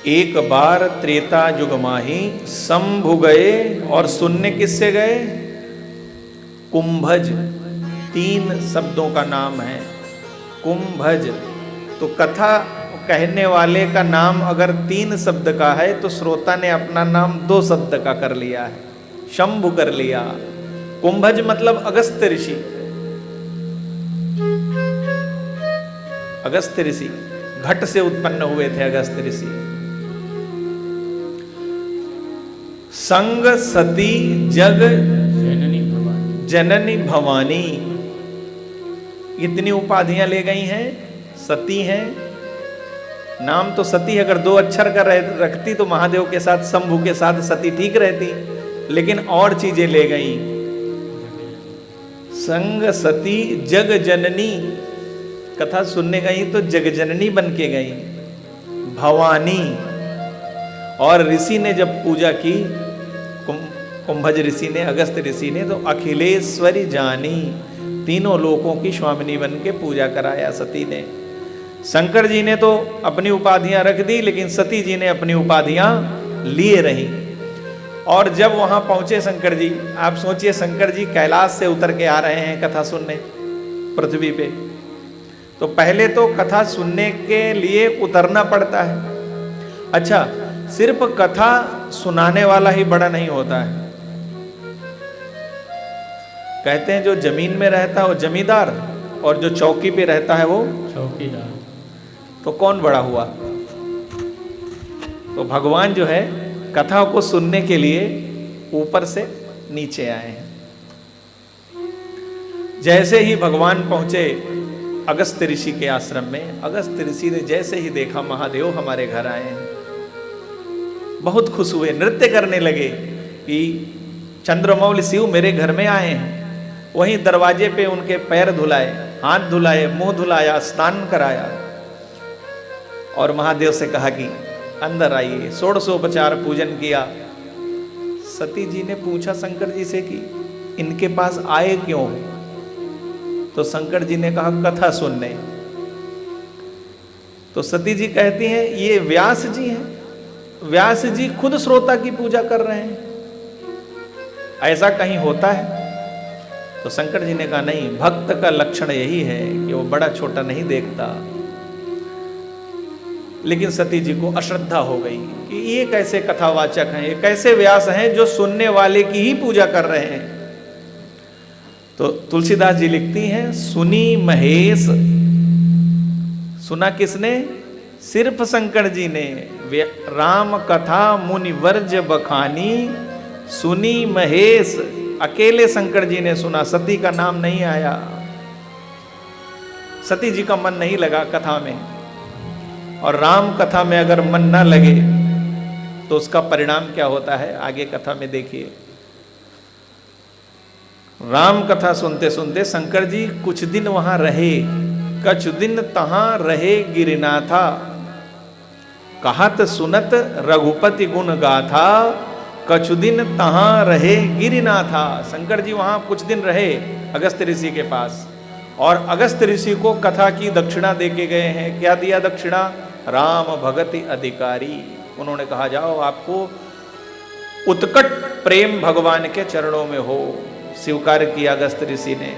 एक बार त्रेता युग माही शंभु गए, और सुनने किससे गए? कुंभज। 3 शब्दों का नाम है कुंभज। तो कथा कहने वाले का नाम अगर 3 शब्द का है तो श्रोता ने अपना नाम 2 शब्द का कर लिया है, शंभु कर लिया। कुंभज मतलब अगस्त्य ऋषि। अगस्त्य ऋषि घट से उत्पन्न हुए थे अगस्त्य ऋषि। संग सती जग जननी भवानी, इतनी उपाधियां ले गई हैं। सती हैं, नाम तो सती है, अगर 2 अक्षर का रखती तो महादेव के साथ शंभु के साथ सती ठीक रहती, लेकिन और चीजें ले गई। संग सती जग जननी, कथा सुनने गई तो जग जननी बन के गई भवानी। और ऋषि ने जब पूजा की, कुंभज ऋषि ने, अगस्त्य ऋषि ने, तो अखिलेश्वरी जानी, तीनों लोकों की स्वामिनी बन के पूजा कराया सती ने। शंकर जी ने तो अपनी उपाधियां रख दी, लेकिन सती जी ने अपनी उपाधियां लिए रही। और जब वहां पहुंचे शंकर जी, आप सोचिए शंकर जी कैलाश से उतर के आ रहे हैं कथा सुनने पृथ्वी पे, तो पहले तो कथा सुनने के लिए उतरना पड़ता है। अच्छा, सिर्फ कथा सुनाने वाला ही बड़ा नहीं होता है। कहते हैं जो जमीन में रहता है वो जमींदार, और जो चौकी पे रहता है वो चौकीदार। तो कौन बड़ा हुआ? तो भगवान जो है कथा को सुनने के लिए ऊपर से नीचे आए हैं। जैसे ही भगवान पहुंचे अगस्त्य ऋषि के आश्रम में, अगस्त्य ऋषि ने जैसे ही देखा महादेव हमारे घर आए हैं, बहुत खुश हुए, नृत्य करने लगे कि चंद्रमौली शिव मेरे घर में आए हैं। वहीं दरवाजे पे उनके पैर धुलाए, हाथ धुलाए, मुंह धुलाया, स्नान कराया, और महादेव से कहा कि अंदर आइए। 16उपचार पूजन किया। सती जी ने पूछा शंकर जी से कि इनके पास आए क्यों? तो शंकर जी ने कहा कथा सुनने। तो सती जी कहती हैं ये व्यास जी हैं, व्यास जी खुद श्रोता की पूजा कर रहे हैं, ऐसा कहीं होता है? तो शंकर जी ने कहा नहीं, भक्त का लक्षण यही है कि वो बड़ा छोटा नहीं देखता। लेकिन सती जी को अश्रद्धा हो गई कि ये कैसे कथावाचक हैं, ये कैसे व्यास हैं जो सुनने वाले की ही पूजा कर रहे हैं। तो तुलसीदास जी लिखती हैं, सुनी महेश, सुना किसने? सिर्फ शंकर जी ने। राम कथा मुनि वर्ज बखानी, सुनी महेश, अकेले शंकर जी ने सुना, सती का नाम नहीं आया। सती जी का मन नहीं लगा कथा में, और राम कथा में अगर मन ना लगे तो उसका परिणाम क्या होता है आगे कथा में देखिए। राम कथा सुनते सुनते शंकर जी कुछ दिन वहां रहे। कछ दिन तहां रहे गिरनाथा, कहत सुनत रघुपति गुण गाथा, कछु दिन तहां रहे गिरिनाथा। शंकर जी वहां कुछ दिन रहे अगस्त्य ऋषि के पास, और अगस्त्य ऋषि को कथा की दक्षिणा देके गए हैं। क्या दिया दक्षिणा? राम भगति अधिकारी। उन्होंने कहा जाओ आपको उत्कट प्रेम भगवान के चरणों में हो। स्वीकार किया अगस्त्य ऋषि ने।